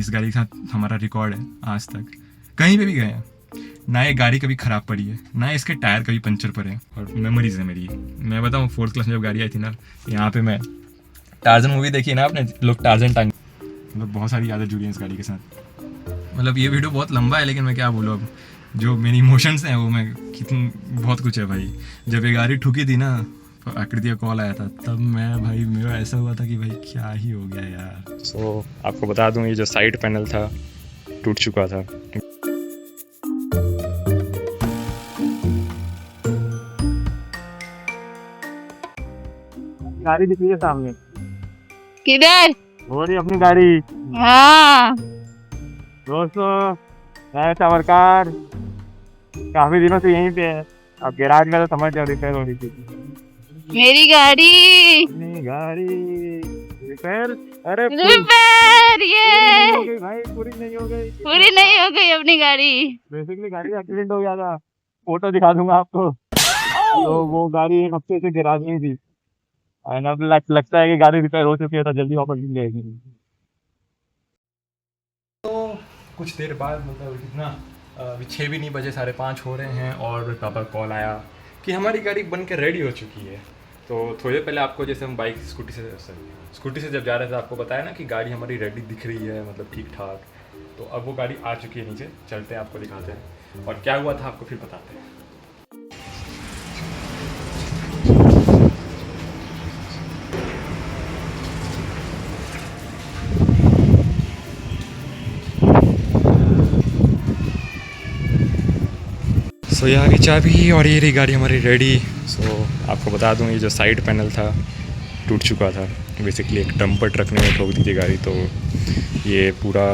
इस गाड़ी के साथ हमारा रिकॉर्ड है आज तक, कहीं पे भी गए हैं ना ये गाड़ी कभी ख़राब पड़ी है, ना इसके टायर कभी पंचर पड़े हैं। और मेमोरीज है मेरी, मैं बताऊँ 4th क्लास में जब गाड़ी आई थी ना, यहाँ पे मैं टार्जन मूवी देखी ना आपने, लोग टार्जन टांग, मतलब बहुत सारी यादें जुड़ी हैं इस गाड़ी के साथ। मतलब ये वीडियो बहुत लंबा है लेकिन मैं क्या बोलूँ, अब जो मेरी इमोशंस हैं वो मैं कितनी, बहुत कुछ है भाई। जब ये गाड़ी ठुकी थी ना, आकृति का कॉल आया था, तब मैं भाई, मेरा ऐसा हुआ था कि भाई क्या ही हो गया यार। सो आपको बता दूं, ये जो साइड पैनल था टूट चुका था। गाड़ी दिख रही है सामने, किधर? वो रही अपनी गाड़ी। हाँ, दोस्तों मैं सावरकार काफी दिनों से यहीं पे है। अब गैराज में तो समझ जाओ रिपेयर हो रही थी मेरी गाड़ी अपनी गाड़ी। रिपेयर? अरे रिपेयर, ये हो गई भाई, पूरी नहीं हो गई। पूरी नहीं हो गई अपनी गाड़ी। बेसिकली गाड़ी एक्सीडेंट हो गया था, फोटो दिखा दूंगा आपको। तो वो गाड़ी एक हफ्ते से गैराज में थी, और अब लगता है कि गाड़ी रिपेयर हो चुकी है, तो जल्दी वापस मिल जाएगी। तो कुछ देर बाद, मतलब इतना अभी 6 भी नहीं बजे, 5:30 हो रहे हैं, और पापा का कॉल आया कि हमारी गाड़ी बन के रेडी हो चुकी है। तो थोड़ी देर पहले आपको, जैसे हम बाइक स्कूटी से जब जा रहे थे, आपको बताया ना कि गाड़ी हमारी रेडी दिख रही है, मतलब ठीक ठाक। तो अब वो गाड़ी आ चुकी है नीचे, चलते हैं आपको दिखाते हैं और क्या हुआ था आपको फिर बताते हैं। सो यहाँ की चाबी और ये रही गाड़ी हमारी रेडी। सो आपको बता दूँ, ये जो साइड पैनल था टूट चुका था। बेसिकली एक डंपर ट्रक ने ठोक दी थी गाड़ी, तो ये पूरा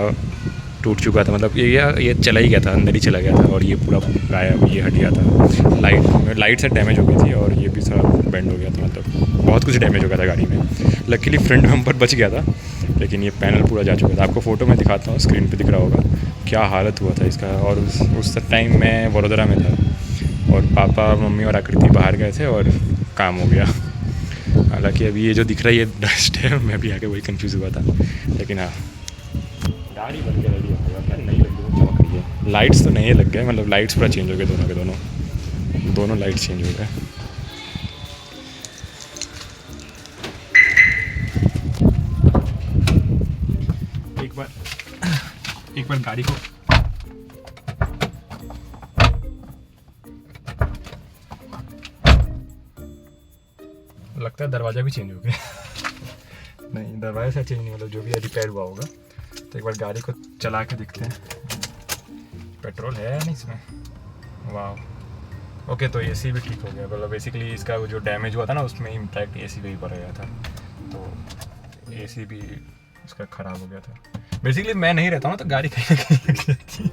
टूट चुका था। मतलब ये चला ही गया था, अंदर ही चला गया था, और ये पूरा गायब, ये हट गया था। लाइट से डैमेज हो गई थी, और ये भी थोड़ा बेंड हो गया था, मतलब बहुत कुछ डैमेज हो गया था गाड़ी में। लकीली फ्रंट बम्पर बच गया था, लेकिन ये पैनल पूरा जा चुका था। आपको फ़ोटो में दिखाता हूँ, स्क्रीन पे दिख रहा होगा क्या हालत हुआ था इसका। और उस टाइम मैं वडोदरा में था, और पापा, मम्मी और आकृति बाहर गए थे, और काम हो गया। हालांकि अभी ये जो दिख रहा है ये डस्ट है, मैं भी आके वही कंफ्यूज हुआ था। लेकिन हाँ, गाड़ी बन के रेडी हो गया, नहीं लग गई, चमक रही है। लाइट्स तो नहीं लग गए, मतलब लाइट्स पूरा चेंज हो गए, दोनों के दोनों लाइट्स चेंज हो गए। एक बार गाड़ी को लगता है दरवाज़ा भी चेंज हो गया। नहीं, दरवाज़ा से चेंज नहीं, मतलब जो भी रिपेयर हुआ होगा। तो एक बार गाड़ी को चला के देखते हैं, पेट्रोल है या नहीं इसमें। वाह, ओके। तो एसी भी ठीक हो गया, मतलब बेसिकली इसका जो डैमेज हुआ था ना, उसमें इम्पैक्ट एसी पे ही पड़ गया था, तो एसी भी इसका ख़राब हो गया था। बेसिकली मैं नहीं रहता हूँ तो गाड़ी कहीं ना कहीं लग जाती है,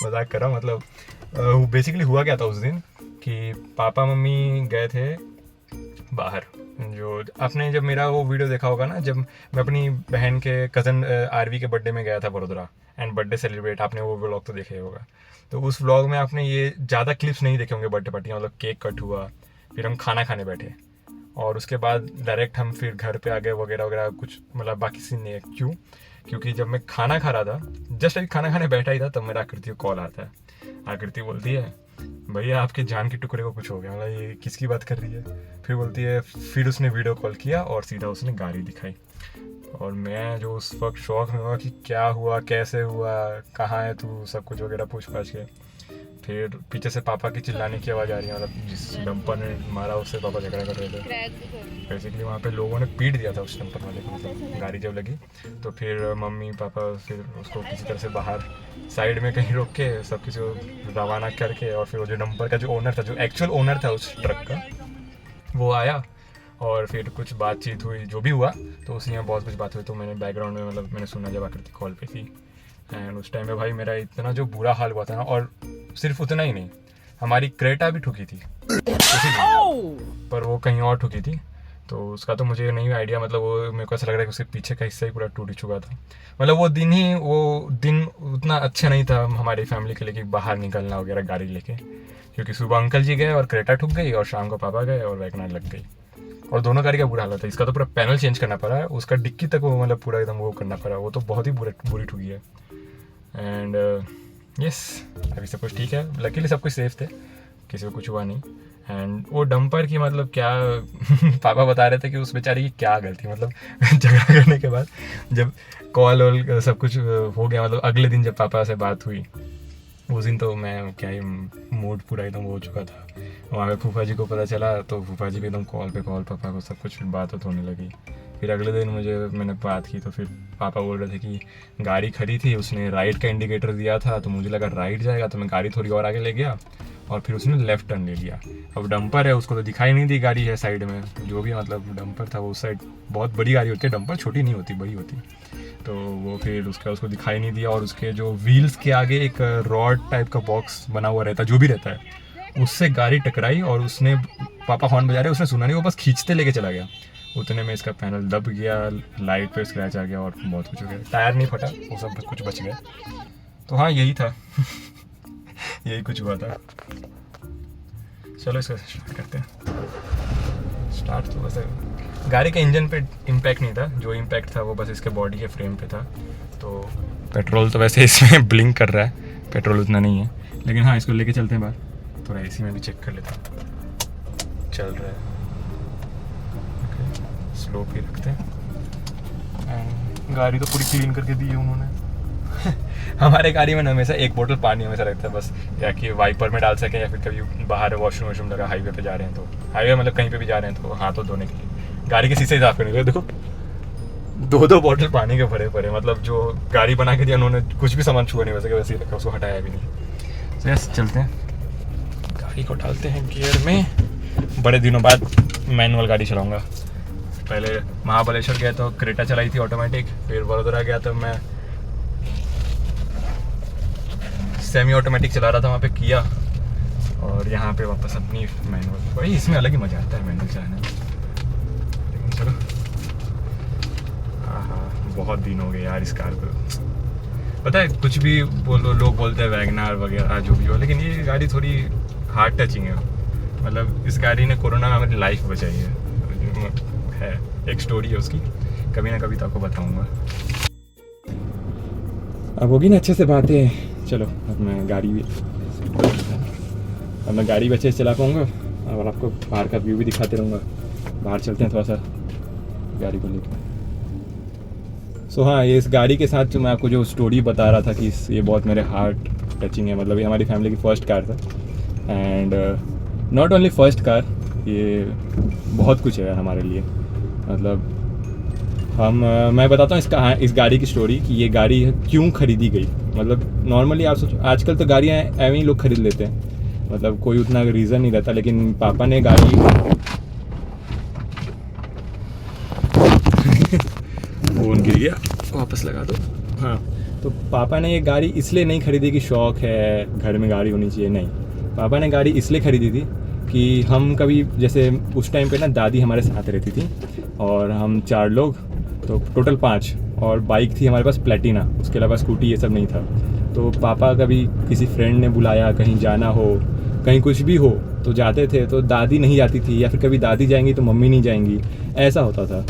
मजाक कर रहा हूँ। मतलब बेसिकली हुआ क्या था उस दिन कि पापा मम्मी गए थे बाहर। जो आपने जब मेरा वो वीडियो देखा होगा ना, जब मैं अपनी बहन के कज़न आरवी के बर्थडे में गया था वडोदरा, एंड बर्थडे सेलिब्रेट, आपने वो व्लॉग तो देखे होगा। तो उस व्लॉग में आपने ये ज़्यादा क्लिप्स नहीं देखे होंगे बर्थडे पार्टी, मतलब केक कट हुआ, फिर हम खाना खाने बैठे, और उसके बाद डायरेक्ट हम फिर घर पे आ गए वगैरह वगैरह कुछ, मतलब बाकी सीन नहीं है। क्योंकि जब मैं खाना खा रहा था, जस्ट अभी खाना खाने बैठा ही था, तब मेरा आकृति को कॉल आता है। आकृति बोलती है, भैया आपके जान के टुकड़े को कुछ हो गया। मतलब ये किसकी बात कर रही है। फिर बोलती है, फिर उसने वीडियो कॉल किया और सीधा उसने गाड़ी दिखाई, और मैं जो उस वक्त शौक में हुआ कि क्या हुआ, कैसे हुआ, कहाँ है तू, सब कुछ वगैरह पूछ पाछ के। फिर पीछे से पापा की चिल्लाने की आवाज़ आ रही है, मतलब जिस डंपर ने मारा उससे पापा झगड़ा कर रहे थे। बेसिकली वहाँ पे लोगों ने पीट दिया था उस डंपर वाले को, मतलब गाड़ी जब लगी। तो फिर मम्मी पापा फिर उसको किसी तरह से बाहर साइड में कहीं रोक के सब किसी को रवाना करके, और फिर वो जो डंपर का जो ओनर था, जो एक्चुअल ओनर था उस ट्रक का, वो आया, और फिर कुछ बातचीत हुई, जो भी हुआ। तो उसी में बहुत कुछ बात हुई, तो मैंने बैकग्राउंड में, मतलब मैंने सुना जब आकृति कॉल पे थी। एंड उस टाइम में भाई मेरा इतना जो बुरा हाल हुआ था ना, और सिर्फ उतना ही नहीं, हमारी क्रेटा भी ठुकी थी उसी दिन, पर वो कहीं और ठुकी थी। तो उसका तो मुझे नहीं आइडिया, मतलब वो मेरे को ऐसा लग रहा है कि उसके पीछे का हिस्सा ही पूरा टूट चुका था। मतलब वो दिन उतना अच्छा नहीं था हमारी फैमिली के लिए कि बाहर निकलना वगैरह गाड़ी लेके, क्योंकि सुबह अंकल जी गए और क्रेटा ठुक गई, और शाम को पापा गए और वैगनआर लग गई। और दोनों गाड़ी का बुरा हालत है। इसका तो पूरा पैनल चेंज करना पड़ा है, उसका डिक्की तक वो मतलब पूरा एकदम वो करना पड़ा, वो तो बहुत ही बुरी ठुकी है। एंड यस, अभी सब कुछ ठीक है, लकीली सब कुछ सेफ थे, किसी को कुछ हुआ नहीं। एंड वो डंपर की मतलब क्या पापा बता रहे थे कि उस बेचारी की क्या गलती, मतलब झगड़ा करने के बाद जब कॉल वॉल सब कुछ हो गया, मतलब अगले दिन जब पापा से बात हुई, उस दिन तो मैं क्या ही मूड पूरा एकदम हो चुका था। वहाँ पे फूफा जी को पता चला तो फूफा जी भी एकदम कॉल पे कॉल, पापा को सब कुछ बात होने लगी। फिर अगले दिन मैंने बात की तो फिर पापा बोल रहे थे कि गाड़ी खड़ी थी, उसने राइट का इंडिकेटर दिया था तो मुझे लगा राइट जाएगा, तो मैं गाड़ी थोड़ी और आगे ले गया और फिर उसने लेफ्ट टर्न ले लिया। अब डंपर है, उसको तो दिखाई नहीं दी गाड़ी है साइड में, जो भी मतलब डंपर था वो उस साइड बहुत बड़ी गाड़ी होती है, डंपर छोटी नहीं होती, बड़ी होती। तो वो फिर उसको दिखाई नहीं दिया और उसके जो व्हील्स के आगे एक रॉड टाइप का बॉक्स बना हुआ रहता है, जो भी रहता है, उससे गाड़ी टकराई और उसने, पापा हॉर्न बजा रहे, उसने सुना नहीं, वो बस खींचते लेके चला गया। उतने में इसका पैनल दब गया, लाइट पे स्क्रैच आ गया और बहुत कुछ हो गया। टायर नहीं फटा, वो सब कुछ बच गया। तो हाँ, यही था यही कुछ हुआ था। चलो इसको स्टार्ट करते हैं। स्टार्ट तो वैसे गाड़ी के इंजन पे इम्पैक्ट नहीं था, जो इम्पैक्ट था वो बस इसके बॉडी के फ्रेम पे था। तो पेट्रोल तो वैसे इसमें ब्लिंक कर रहा है, पेट्रोल उतना नहीं है, लेकिन हाँ इसको लेके चलते हैं बाहर, थोड़ा एसी में भी चेक कर लेते हैं चल रहा है। ओके, स्लो पे रखते हैं। गाड़ी तो पूरी क्लीन करके दी है उन्होंने हमारे गाड़ी में हमेशा एक बोतल पानी हमेशा रखता है बस, या कि वाइपर में डाल सकें, या फिर कभी बाहर वॉशरूम लगा, हाईवे पे जा रहे हैं तो, हाईवे मतलब कहीं पे भी जा रहे हैं तो हाथों धोने के लिए, गाड़ी के शीशे साफ करने के लिए। देखो 2-2 बोतल पानी के भरे पड़े, मतलब जो गाड़ी बना के दिया उन्होंने, कुछ भी सामान छुआ नहीं वैसे, वैसे ही रखा, उसको हटाया भी नहीं। तो यस, चलते हैं, गाड़ी को डालते हैं गियर में। बड़े दिनों बाद मैनुअल गाड़ी चलाऊँगा। पहले महाबलेश्वर गया तो क्रेटा चलाई थी ऑटोमेटिक, फिर वडोदरा गया तो मैं सेमी ऑटोमेटिक चला रहा था वहाँ पे किया, और यहाँ पे वापस अपनी मैनुअल। भाई इसमें अलग ही मज़ा आता है मैनुअल चलाने में। लेकिन चलो, हाँ बहुत दिन हो गए यार इस कार को। पता है कुछ भी बोलो, लोग बोलते हैं वैगनार वगैरह जो भी हो, लेकिन ये गाड़ी थोड़ी हार्ड टचिंग है। मतलब इस गाड़ी ने कोरोना में हमारी लाइफ बचाई है। एक स्टोरी है उसकी, कभी ना कभी तो आपको बताऊँगा। अब होगी ना अच्छे से बातें। चलो अब मैं गाड़ी भी अच्छे से चला पाऊँगा और आपको बाहर का व्यू भी दिखाते रहूँगा। बाहर चलते हैं थोड़ा सा गाड़ी को लेकर। सो हाँ, ये इस गाड़ी के साथ जो मैं आपको जो स्टोरी बता रहा था कि ये बहुत मेरे हार्ट टचिंग है। मतलब ये हमारी फैमिली की फ़र्स्ट कार था, and not only first car, ये बहुत कुछ है हमारे लिए। मतलब मैं बताता हूँ इस गाड़ी की स्टोरी कि ये गाड़ी क्यों खरीदी गई। मतलब नॉर्मली आप सोचो, आजकल तो गाड़ियाँ ऐਵੇਂ ही लोग खरीद लेते हैं, मतलब कोई उतना रीज़न नहीं रहता, लेकिन पापा ने गाड़ी फोन गिर गया, वापस लगा दो। हाँ, तो पापा ने ये गाड़ी इसलिए नहीं खरीदी कि शौक़ है घर में गाड़ी होनी चाहिए, नहीं। पापा ने गाड़ी इसलिए ख़रीदी थी कि हम कभी, जैसे उस टाइम पे ना दादी हमारे साथ रहती थी और हम 4 लोग, तो टोटल 5, और बाइक थी हमारे पास प्लेटिना, उसके अलावा स्कूटी ये सब नहीं था। तो पापा कभी किसी फ्रेंड ने बुलाया, कहीं जाना हो, कहीं कुछ भी हो तो जाते थे, तो दादी नहीं जाती थी, या फिर कभी दादी जाएंगी तो मम्मी नहीं जाएंगी, ऐसा होता था।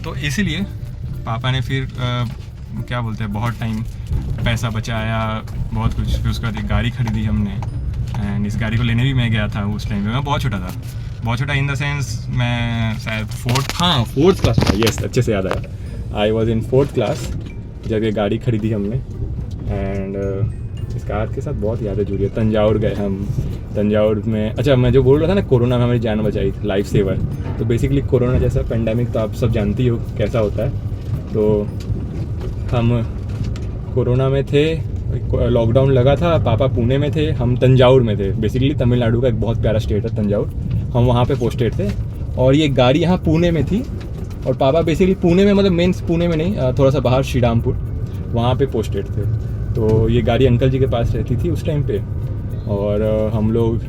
तो इसीलिए पापा ने फिर क्या बोलते हैं, बहुत टाइम पैसा बचाया, बहुत कुछ, फिर उसके बाद एक गाड़ी खरीदी हमने। एंड इस गाड़ी को लेने भी मैं गया था उस टाइम पे, मैं बहुत छोटा था, बहुत छोटा इन द सेंस मैं शायद फोर्थ क्लास था। यस, अच्छे से याद आया, I was in 4th class जब ये गाड़ी खरीदी हमने। एंड इस कार के साथ बहुत यादें जुड़ी है। तंजाउर गए हम, तंजाउर में, अच्छा मैं जो बोल रहा था ना कोरोना में हमारी जान बचाई, लाइफ सेवर। तो बेसिकली कोरोना जैसा पेंडेमिक तो आप सब जानती हो कैसा होता है। तो हम कोरोना में थे, लॉकडाउन लगा था, पापा पुणे में थे, हम तंजाउर में थे। बेसिकली तमिलनाडु का एक बहुत प्यारा स्टेट है तंजाउर, हम वहाँ पे पोस्टेड थे, और ये गाड़ी यहाँ पुणे में थी। और पापा बेसिकली पुणे में, मतलब मेन पुणे में नहीं, थोड़ा सा बाहर श्रीरामपुर, वहाँ पे पोस्टेड थे। तो ये गाड़ी अंकल जी के पास रहती थी उस टाइम पे, और हम लोग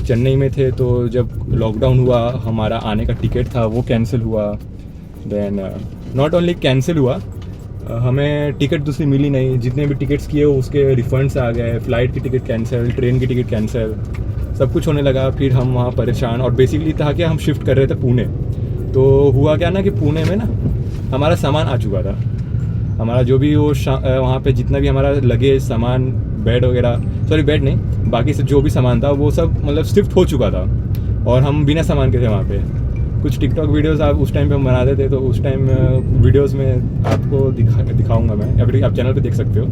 चेन्नई में थे। तो जब लॉकडाउन हुआ, हमारा आने का टिकट था वो कैंसिल हुआ। देन नॉट ओनली कैंसिल हुआ, हमें टिकट दूसरी मिली नहीं, जितने भी टिकट्स किए उसके रिफंड्स आ गए, फ़्लाइट की टिकट कैंसिल, ट्रेन की टिकट कैंसिल, सब कुछ होने लगा। फिर हम वहाँ परेशान, और बेसिकली था कि हम शिफ्ट कर रहे थे पुणे। तो हुआ क्या ना कि पुणे में ना हमारा सामान आ चुका था, हमारा जो भी वो वहाँ पे जितना भी हमारा लगेज सामान, बेड वगैरह, सॉरी बेड नहीं, बाकी से जो भी सामान था वो सब मतलब शिफ्ट हो चुका था, और हम बिना सामान के थे वहाँ पे। कुछ टिकटॉक वीडियोस आप उस टाइम पे हम बनाते थे, तो उस टाइम वीडियोस में आपको दिखाऊंगा मैं, या फिर आप चैनल पे देख सकते हो,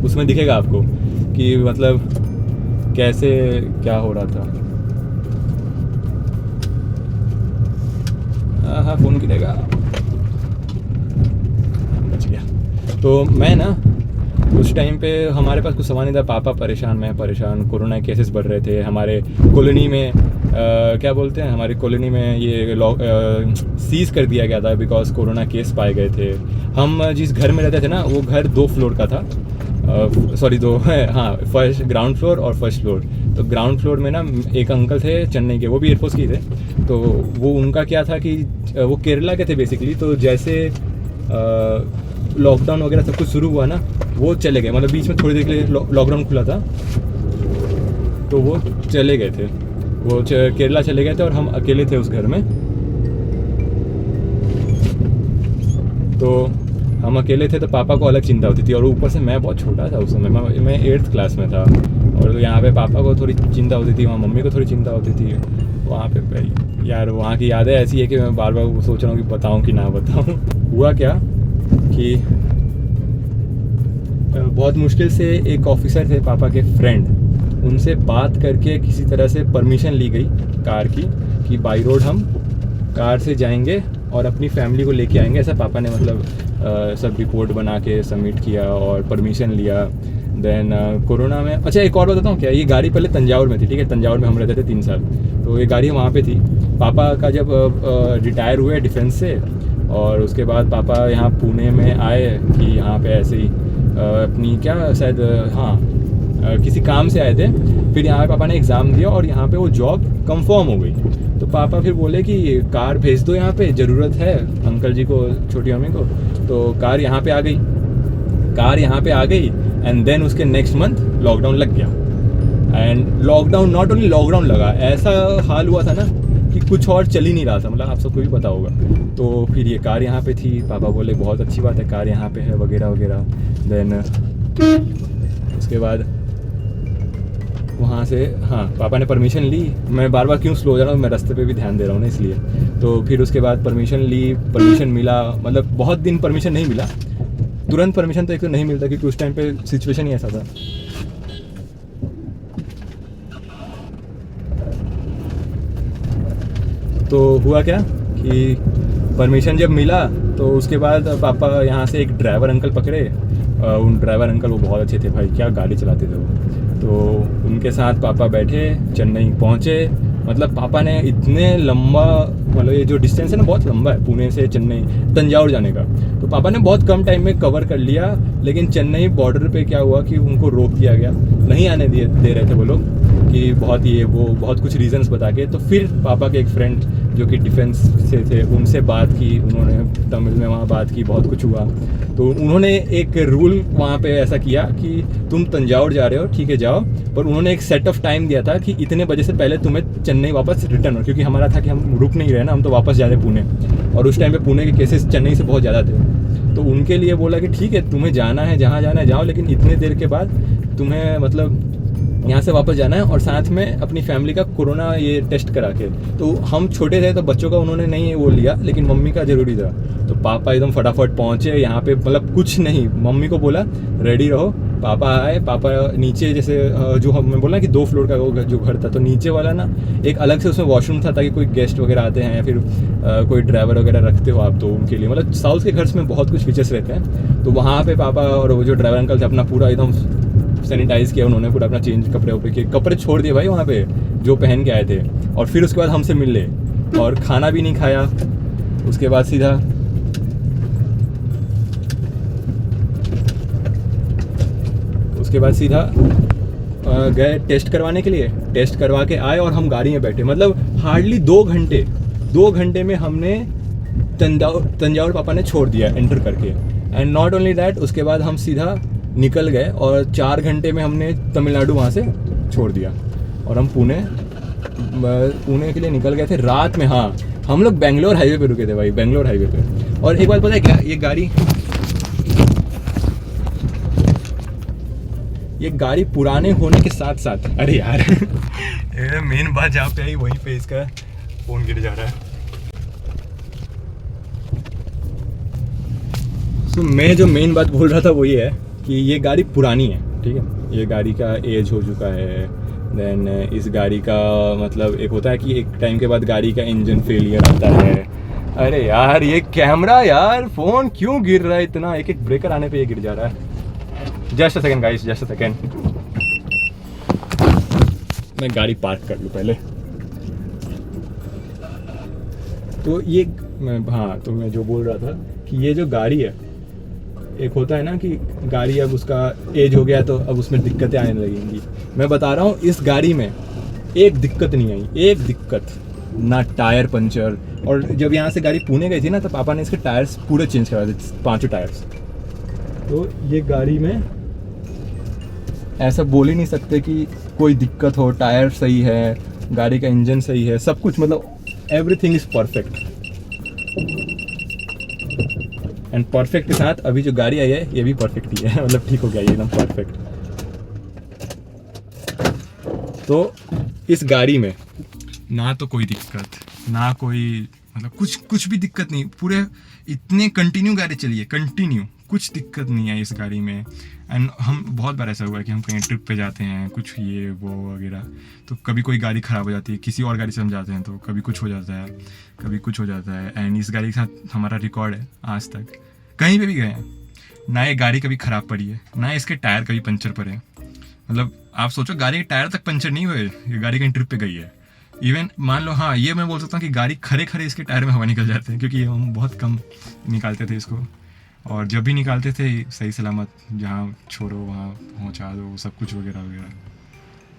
उसमें दिखेगा आपको कि मतलब कैसे क्या हो रहा था। हाँ फ़ोन गिरेगा, बच गया। तो मैं ना उस टाइम पे हमारे पास कुछ सामान नहीं था, पापा परेशान, मैं परेशान, कोरोना केसेस बढ़ रहे थे हमारे कॉलोनी में। क्या बोलते हैं, हमारी कॉलोनी में ये सीज़ कर दिया गया था बिकॉज कोरोना केस पाए गए थे। हम जिस घर में रहते थे ना, वो घर 2 फ्लोर का था, सॉरी 2 हाँ, फर्स्ट ग्राउंड फ्लोर और फर्स्ट फ्लोर। तो ग्राउंड फ्लोर में ना एक अंकल थे चेन्नई के, वो भी एयरफोर्स के थे। तो वो उनका क्या था कि वो केरला के थे बेसिकली। तो जैसे लॉकडाउन वगैरह सब कुछ शुरू हुआ ना, वो चले गए, मतलब बीच में थोड़ी देर के लिए लॉकडाउन खुला था, तो वो चले गए थे, वो केरला चले गए थे, और हम अकेले थे उस घर में। तो हम अकेले थे, तो पापा को अलग चिंता होती थी, और ऊपर से मैं बहुत छोटा था उस समय, मैं 8th क्लास में था, और यहाँ पे पापा को थोड़ी चिंता होती थी, वहाँ मम्मी को थोड़ी चिंता होती थी। वहाँ पे यार वहाँ की यादें ऐसी है कि मैं बार बार सोच रहा हूँ कि बताऊँ कि ना बताऊँ। हुआ क्या कि बहुत मुश्किल से एक ऑफिसर थे पापा के फ्रेंड, उनसे बात करके किसी तरह से परमिशन ली गई कार की, कि बाई रोड हम कार से जाएंगे और अपनी फैमिली को लेके आएंगे। ऐसा पापा ने मतलब सब रिपोर्ट बना के सबमिट किया और परमिशन लिया। देन कोरोना में, अच्छा एक और बताता हूँ क्या, ये गाड़ी पहले तंजावुर में थी, ठीक है, तंजावुर में हम रहते थे 3 साल, तो ये गाड़ी वहाँ पे थी। पापा का जब रिटायर हुए डिफेंस से, और उसके बाद पापा यहाँ पुणे में आए कि यहाँ पे ऐसे ही अपनी क्या शायद किसी काम से आए थे। फिर यहाँ पे पापा ने एग्ज़ाम दिया और यहाँ पे वो जॉब कंफर्म हो गई। तो पापा फिर बोले कि कार भेज दो, यहाँ पे ज़रूरत है अंकल जी को, छोटी मम्मी को। तो कार यहाँ पे आ गई, एंड देन उसके नेक्स्ट मंथ लॉकडाउन लग गया। And lockdown, not only lockdown लगा, ऐसा हाल हुआ था ना कि कुछ और चल ही नहीं रहा था, मतलब आप सबको भी पता होगा। तो फिर ये कार यहाँ पे थी, पापा बोले बहुत अच्छी बात है कार यहाँ पे है वगैरह वगैरह। देन उसके बाद वहाँ से पापा ने परमिशन ली। मैं बार बार क्यों स्लो हो जा रहा हूँ, मैं रास्ते पे भी ध्यान दे रहा हूँ ना इसलिए। तो फिर उसके बाद परमिशन ली, परमिशन मिला, मतलब बहुत दिन परमिशन नहीं मिला, तुरंत परमिशन तो एक तो नहीं मिलता, क्योंकि उस टाइम पे सिचुएशन ही ऐसा था। तो हुआ क्या कि परमिशन जब मिला, तो उसके बाद पापा यहाँ से एक ड्राइवर अंकल पकड़े। उन ड्राइवर अंकल वो बहुत अच्छे थे भाई, क्या गाड़ी चलाते थे वो। तो उनके साथ पापा बैठे, चेन्नई पहुँचे। मतलब पापा ने इतने लंबा, मतलब ये जो डिस्टेंस है ना बहुत लंबा है, पुणे से चेन्नई तंजावुर जाने का, तो पापा ने बहुत कम टाइम में कवर कर लिया। लेकिन चेन्नई बॉर्डर पे क्या हुआ कि उनको रोक दिया गया, नहीं आने दे रहे थे वो लोग, कि बहुत कुछ रीजंस बता के। तो फिर पापा के एक फ्रेंड जो कि डिफेंस से थे, उनसे बात की, उन्होंने तमिल में वहाँ बात की, बहुत कुछ हुआ। तो उन्होंने एक रूल वहाँ पे ऐसा किया कि तुम तंजावुर जा रहे हो, ठीक है जाओ, पर उन्होंने एक सेट ऑफ टाइम दिया था कि इतने बजे से पहले तुम्हें चेन्नई वापस रिटर्न हो, क्योंकि हमारा था कि हम रुक नहीं रहे ना, हम तो वापस जा रहे पुणे, और उस टाइम पे पुणे के केसेस चेन्नई से बहुत ज़्यादा थे। तो उनके लिए बोला कि ठीक है तुम्हें जाना है, जहाँ जाना है जाओ, लेकिन इतने देर के बाद तुम्हें मतलब यहाँ से वापस जाना है, और साथ में अपनी फैमिली का कोरोना ये टेस्ट करा के। तो हम छोटे थे तो बच्चों का उन्होंने नहीं वो लिया, लेकिन मम्मी का ज़रूरी था। तो पापा एकदम फटाफट पहुँचे यहाँ पे, मतलब कुछ नहीं, मम्मी को बोला रेडी रहो। पापा आए, पापा नीचे जैसे जो मैं बोला कि 2 फ्लोर का वो जो घर था, तो नीचे वाला ना एक अलग से उसमें वॉशरूम था, ताकि कोई गेस्ट वगैरह आते हैं या फिर कोई ड्राइवर वगैरह रखते हो आप, तो उनके लिए, मतलब साउथ के घर में बहुत कुछ फीचर्स रहते हैं। तो वहाँ पे पापा और वो जो ड्राइवर अंकल थे अपना पूरा एकदम सैनिटाइज किया उन्होंने, पूरा अपना चेंज कपड़े छोड़ दिए भाई वहाँ पे जो पहन के आए थे। और फिर उसके बाद हमसे मिल ले, और खाना भी नहीं खाया। उसके बाद सीधा गए टेस्ट करवाने के लिए। टेस्ट करवा के आए और हम गाड़ी में बैठे, मतलब हार्डली 2 घंटे में हमने तंजावुर पापा ने छोड़ दिया एंटर करके। एंड नॉट ओनली दैट, उसके बाद हम सीधा निकल गए और 4 घंटे में हमने तमिलनाडु वहाँ से छोड़ दिया और हम पुणे के लिए निकल गए थे रात में। हाँ, हम लोग बेंगलोर हाईवे पे रुके थे भाई, बेंगलोर हाईवे पे। और एक बात पता है क्या, ये गाड़ी पुराने होने के साथ साथ, अरे यार मेन बात जहाँ पे आई वहीं पे इसका फोन गिर जा रहा है। तो मैं जो मेन बात बोल रहा था वो ये है कि ये गाड़ी पुरानी है, ठीक है, ये गाड़ी का एज हो चुका है। देन इस गाड़ी का मतलब एक होता है कि एक टाइम के बाद गाड़ी का इंजन फेलियर आता है। अरे यार ये कैमरा, यार फोन क्यों गिर रहा है इतना, एक एक ब्रेकर आने पे ये गिर जा रहा है। Just a second guys, just a second, मैं गाड़ी पार्क कर लूँ पहले। तो ये हाँ, तो मैं जो बोल रहा था कि ये जो गाड़ी है, एक होता है ना कि गाड़ी अब उसका एज हो गया तो अब उसमें दिक्कतें आने लगेंगी। मैं बता रहा हूँ इस गाड़ी में एक दिक्कत नहीं आई, एक दिक्कत ना, टायर पंचर। और जब यहाँ से गाड़ी पुणे गई थी ना, तो पापा ने इसके टायर्स पूरे चेंज करवाए थे, 5 टायर्स। तो ये गाड़ी में ऐसा बोल ही नहीं सकते कि कोई दिक्कत हो, टायर सही है, गाड़ी का इंजन सही है, सब कुछ मतलब everything is perfect. And perfect के साथ अभी जो गाड़ी आई है ये भी परफेक्ट ही है, मतलब ठीक हो गया ये एकदम परफेक्ट। तो इस गाड़ी में ना तो कोई दिक्कत, ना कोई मतलब कुछ भी दिक्कत नहीं, पूरे इतने कंटिन्यू गाड़ी चली है, कंटिन्यू, कुछ दिक्कत नहीं है इस गाड़ी में। एंड हम बहुत बार ऐसा हुआ है कि हम कहीं ट्रिप पे जाते हैं, कुछ ये वो वगैरह, तो कभी कोई गाड़ी ख़राब हो जाती है, किसी और गाड़ी से हम जाते हैं तो कभी कुछ हो जाता है, कभी कुछ हो जाता है। एंड इस गाड़ी के साथ हमारा रिकॉर्ड है, आज तक कहीं पे भी गए हैं ना ये गाड़ी कभी ख़राब पड़ी है, ना इसके टायर कभी पंचर पड़े हैं। मतलब आप सोचो, गाड़ी के टायर तक पंचर नहीं हुए, ये गाड़ी कहीं ट्रिप पे गई है। इवन मान लो, हाँ ये मैं बोल सकता हूँ कि गाड़ी खड़े खड़े इसके टायर में हवा निकल जाते हैं, क्योंकि हम बहुत कम निकालते थे इसको, और जब भी निकालते थे सही सलामत जहाँ छोड़ो वहाँ पहुँचा दो, सब कुछ वगैरह वगैरह।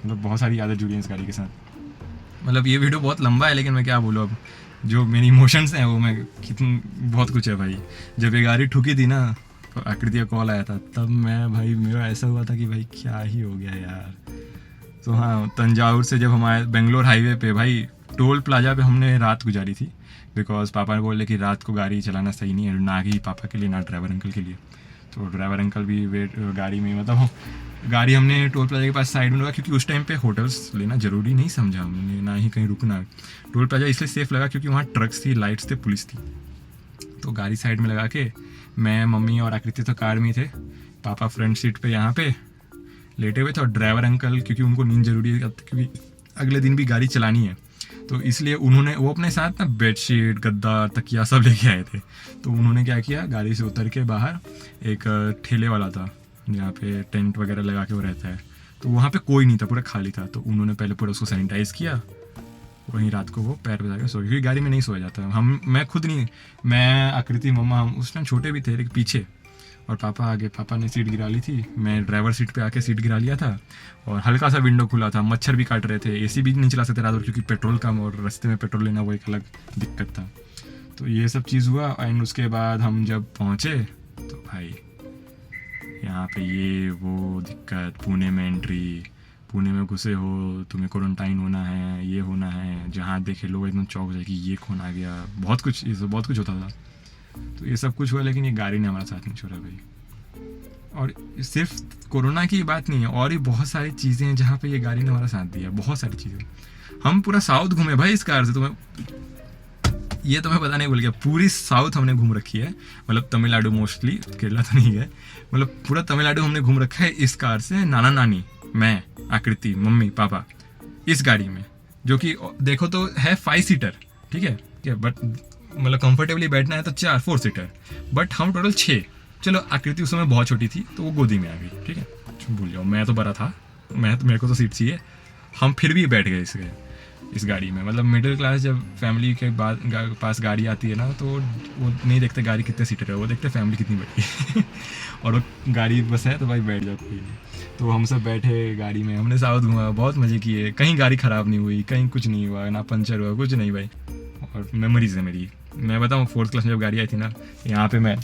मतलब बहुत सारी यादें जुड़ी हैं इस गाड़ी के साथ। मतलब ये वीडियो बहुत लंबा है, लेकिन मैं क्या बोलूँ, अब जो मेरी इमोशंस हैं वो मैं कितनी, बहुत कुछ है भाई। जब ये गाड़ी ठुकी थी ना, तो आकृति का कॉल आया था, तब मैं भाई, मेरा ऐसा हुआ था कि भाई क्या ही हो गया यार। तो हाँ, तंजावुर से जब हमारे बेंगलोर हाईवे पे भाई टोल प्लाजा पे हमने रात गुजारी थी, बिकॉज पापा ने बोले कि रात को गाड़ी चलाना सही नहीं है, ना ही पापा के लिए ना ड्राइवर अंकल के लिए। तो ड्राइवर अंकल भी वेट गाड़ी में, मतलब गाड़ी हमने टोल प्लाजा के पास साइड में लगा, क्योंकि उस टाइम पे होटल्स लेना ज़रूरी नहीं समझा हमने, ना ही कहीं रुकना। टोल प्लाजा इसलिए सेफ लगा क्योंकि वहाँ ट्रक्स थी, लाइट्स थे, पुलिस थी। तो गाड़ी साइड में लगा के मैं, मम्मी और आकृति तो कार में थे, पापा फ्रंट सीट पे यहाँ पे लेटे हुए थे, और ड्राइवर अंकल क्योंकि उनको नींद ज़रूरी है, क्योंकि अगले दिन भी गाड़ी चलानी है, तो इसलिए उन्होंने वो अपने साथ ना बेडशीट, गद्दा, तकिया सब लेके आए थे। तो उन्होंने क्या किया, गाड़ी से उतर के बाहर एक ठेले वाला था जहाँ पे टेंट वगैरह लगा के वो रहता है, तो वहाँ पे कोई नहीं था, पूरा खाली था। तो उन्होंने पहले पूरा उसको सैनिटाइज़ किया, वहीं रात को वो पैर पे जाकर सो, क्योंकि गाड़ी में नहीं सोया जाता। मैं खुद नहीं, मैं, आकृति, मम्मा, हम उस टाइम छोटे भी थे लेकिन पीछे, और पापा आगे। पापा ने सीट गिरा ली थी, मैं ड्राइवर सीट पे आके सीट गिरा लिया था, और हल्का सा विंडो खुला था, मच्छर भी काट रहे थे, एसी भी नहीं चला सकते रात भर क्योंकि पेट्रोल कम, और रास्ते में पेट्रोल लेना वो एक अलग दिक्कत था। तो ये सब चीज़ हुआ। एंड उसके बाद हम जब पहुँचे तो भाई यहाँ पे ये वो दिक्कत, पुणे में एंट्री, पुणे में घुसे हो, तुम्हें क्वारंटाइन होना है, ये होना है, जहाँ देखे लोग एकदम चौंक जाए कि ये कौन आ गया, बहुत कुछ, ये सब बहुत कुछ होता था। तो ये सब कुछ हुआ, लेकिन ये गाड़ी ने हमारा साथ नहीं छोड़ा भाई। और सिर्फ कोरोना की बात नहीं है, और भी बहुत सारी चीज़ें हैं जहाँ पे ये गाड़ी ने हमारा साथ दिया, बहुत सारी चीज़ें। हम पूरा साउथ घूमे भाई इस कार से, तो मैं बताने भूल गया, पूरी साउथ हमने घूम रखी है, मतलब तमिलनाडु मोस्टली, केरला तो नहीं गए, मतलब पूरा तमिलनाडु हमने घूम रखा है इस कार से। नाना नानी, मैं, आकृति, मम्मी, पापा, इस गाड़ी में, जो कि देखो तो है 5 सीटर, ठीक है, बट मतलब कंफर्टेबली बैठना है तो 4 सीटर, बट हम टोटल 6। चलो आकृति उस समय बहुत छोटी थी तो वो गोदी में आ गई, ठीक है, भूल जाओ, मैं तो बड़ा था, मेरे को तो सीट चाहिए। हम फिर भी बैठ गए इस गाड़ी में। मतलब मिडिल क्लास जब फैमिली के बाद पास गाड़ी आती है ना, तो वो नहीं देखते गाड़ी कितने सीटर है, वो देखते फैमिली कितनी बड़ी है और वो गाड़ी बस है तो भाई बैठ जाओ कोई नहीं। तो हम सब बैठे गाड़ी में, हमने साउथ घूमा, बहुत मज़े किए, कहीं गाड़ी ख़राब नहीं हुई, कहीं कुछ नहीं हुआ, ना पंचर हुआ, कुछ नहीं भाई। और मेमोरीज है मेरी, मैं बताऊँ 4th क्लास में जब गाड़ी आई थी ना, यहाँ पे मैं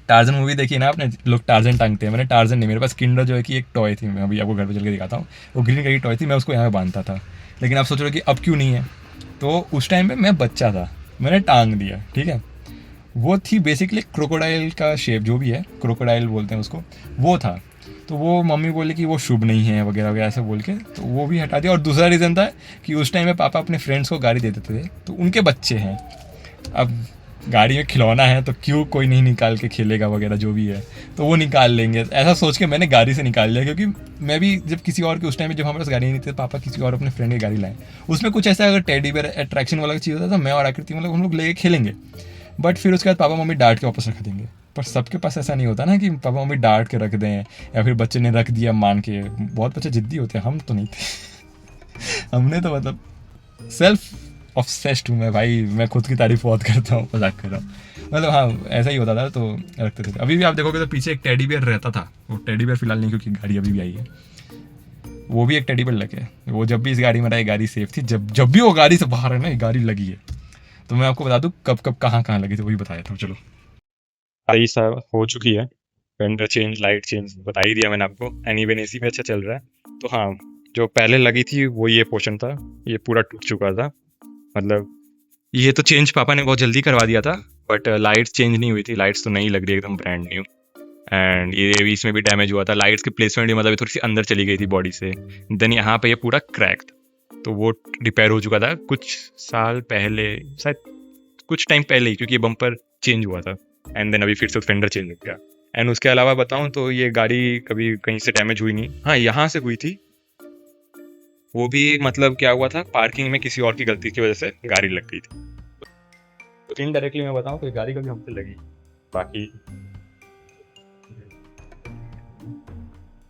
टार्जन मूवी देखी ना आपने, लोग टार्जन टांगते हैं, मैंने टार्जन नहीं, मेरे पास किंडर जो है कि एक टॉय थी, मैं अभी आपको घर पे चल के दिखाता हूँ, वो ग्रीन कलर की टॉय थी, मैं उसको यहाँ पे बांधता था। लेकिन आप सोच रहे हो कि अब क्यों नहीं है, तो उस टाइम पे मैं बच्चा था, मैंने टांग दिया, ठीक है। वो थी बेसिकली क्रोकोडाइल का शेप, जो भी है क्रोकोडाइल बोलते हैं उसको, वो था। तो वो मम्मी बोली कि वो शुभ नहीं है वगैरह वगैरह ऐसे बोल के, तो वो भी हटा दिया। और दूसरा रीज़न था कि उस टाइम में पापा अपने फ्रेंड्स को गाड़ी दे देते थे, तो उनके बच्चे हैं, अब गाड़ी में खिलौना है तो क्यों कोई नहीं निकाल के खेलेगा वगैरह जो भी है, तो वो निकाल लेंगे, ऐसा सोच के मैंने गाड़ी से निकाल लिया। क्योंकि मैं भी जब किसी और के, उस टाइम में जब हमारे पास गाड़ी नहीं थी, पापा किसी और अपने फ्रेंड की गाड़ी लाए, उसमें कुछ ऐसा अगर टेडी बेयर अट्रैक्शन वाला चीज़ होता था, मैं और आकृति मतलब हम लोग लेके खेलेंगे, बट फिर उसके बाद पापा मम्मी डांट के वापस रख देंगे। पर सबके पास ऐसा नहीं होता ना कि पापा मम्मी डांट के रख दें, या फिर बच्चे ने रख दिया मान के, बहुत बच्चे जिद्दी होते हैं, हम तो नहीं थे हमने तो मतलब सेल्फ ऑब्सेस्ड हूँ मैं भाई, मैं खुद की तारीफ बहुत करता हूँ, मजाक कर रहा हूँ, मतलब हाँ ऐसा ही होता था, तो रखते थे। अभी भी आप देखोगे तो पीछे एक टेडी बेयर रहता था, वो टेडी बेयर फिलहाल नहीं, क्योंकि गाड़ी अभी भी आई है, वो भी एक टेडी बेयर लगे, वो जब भी इस गाड़ी में रहा, गाड़ी सेफ थी, जब भी वो गाड़ी से बाहर है ना, गाड़ी लगी है। तो मैं आपको बता दूँ कब कब कहाँ लगी थी, वही बताया था। चलो गाड़ी सा हो चुकी है, फेंडर चेंज, लाइट चेंज बता ही दिया मैंने आपको, एंड इवन एसी भी अच्छा चल रहा है। तो हाँ, जो पहले लगी थी वो ये पोर्शन था, ये पूरा टूट चुका था, मतलब ये तो चेंज पापा ने बहुत जल्दी करवा दिया था, बट लाइट्स चेंज नहीं हुई थी, लाइट्स तो नई लग रही है एकदम ब्रांड न्यू। एंड ये भी इसमें भी डैमेज हुआ था, लाइट्स की प्लेसमेंट भी मतलब थोड़ी सी अंदर चली गई थी बॉडी से, देन यहाँ पे ये पूरा क्रैक था, तो वो रिपेयर हो चुका था कुछ साल पहले, शायद कुछ टाइम पहले ही, क्योंकि ये बम्पर चेंज हुआ था, एंड देन अभी फिर से फेंडर चेंज हो गया। एंड उसके अलावा बताऊं तो ये गाड़ी कभी कहीं से डैमेज हुई नहीं, हाँ यहाँ से हुई थी, वो भी मतलब क्या हुआ था, पार्किंग में किसी और की गलती की वजह से गाड़ी लग गई थी। तो इनडायरेक्टली मैं बताऊं तो गाड़ी कभी हमसे लगी, बाकी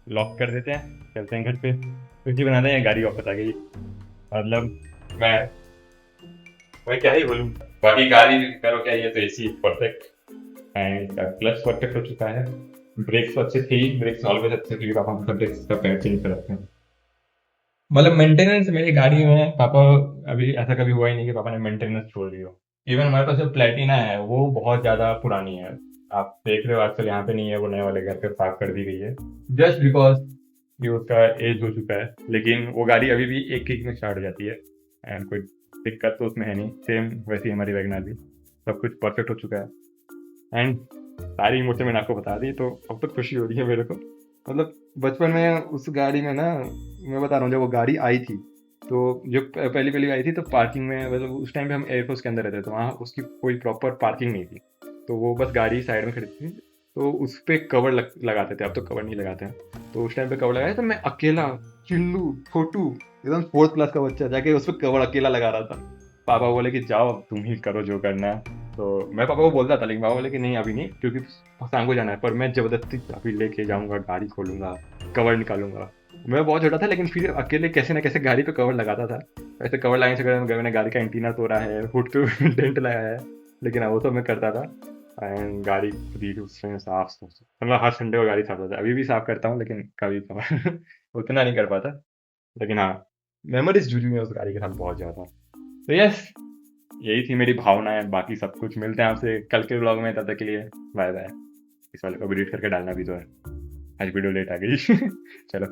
लॉक कर देते हैं, चलते हैं घर पे, छुट्टी बनाते हैं, गाड़ी वापस आ गई, मतलब मैं क्या ही बोलूं, बाकी गाड़ी करो क्या, ये तो एसी परफेक्ट एंड इसका क्लच परफेक्ट हो चुका है, ब्रेक्स तो अच्छे थे ही, ब्रेक्स ऑलवेज अच्छे थे, पापा हम ब्रेक्स का पैड चेंज कराते हैं, मतलब मेंटेनेंस मेरी गाड़ी में पापा, अभी ऐसा कभी हुआ ही नहीं कि पापा ने मेंटेनेंस छोड़ दी हो। इवन हमारे पास जो प्लेटिना है वो बहुत ज़्यादा पुरानी है, आप देख रहे हो आजकल यहाँ पे नहीं है, वो नए वाले घर पे पार्क कर दी गई है, जस्ट बिकॉज ये उसका एज हो चुका है, लेकिन वो गाड़ी अभी भी एक किक में स्टार्ट हो जाती है, एंड कोई दिक्कत तो उसमें है नहीं, सेम वैसे ही हमारी वैगनर भी, सब कुछ परफेक्ट हो चुका है। एंड सारी इमोशन मैंने आपको बता दी, तो अब तो खुशी हो रही है मेरे को, मतलब बचपन में उस गाड़ी में ना, मैं बता रहा हूँ, जब वो गाड़ी आई थी, तो जो पहली आई थी, तो पार्किंग में, मतलब उस टाइम पे हम एयरफोर्स के अंदर रहते थे, तो वहाँ उसकी कोई प्रॉपर पार्किंग नहीं थी, तो वो बस गाड़ी साइड में खड़ी थी, तो उस पर कवर लगाते थे, अब तो कवर नहीं लगाते हैं, तो उस टाइम पे कवर लगाया, तो मैं अकेला चिल्लू छोटू एकदम 4th क्लास का बच्चा जाके उस पर कवर अकेला लगा रहा था। पापा बोले कि जाओ अब तुम ही करो जो करना है, तो मैं पापा को बोलता था, लेकिन पापा बोले कि नहीं अभी नहीं, क्योंकि शाम को जाना है, पर मैं जबरदस्ती अभी लेके जाऊंगा, गाड़ी खोलूंगा, कवर निकालूंगा। मैं बहुत छोटा था, लेकिन फिर अकेले कैसे ना कैसे गाड़ी पे कवर लगाता था, ऐसे कवर लगाने से मैंने गाड़ी का एंटीना तोड़ा है, हुड पे डेंट लगाया है, लेकिन हाँ वो सब मैं करता था, एंड गाड़ी खुद ही उसमें साफ, मतलब हर संडे को गाड़ी साफ करता था, अभी भी साफ करता हूँ, लेकिन कभी कभार उतना नहीं कर पाता, लेकिन हाँ मेमोरीज जुड़ी हुई है उस गाड़ी के साथ बहुत ज़्यादा। तो यस, यही थी मेरी भावनाएं, बाकी सब कुछ मिलते हैं आपसे कल के व्लॉग में, तब तक के लिए बाय बाय। इस वाले को एडिट करके डालना भी तो है, आज वीडियो लेट आ गई चलो।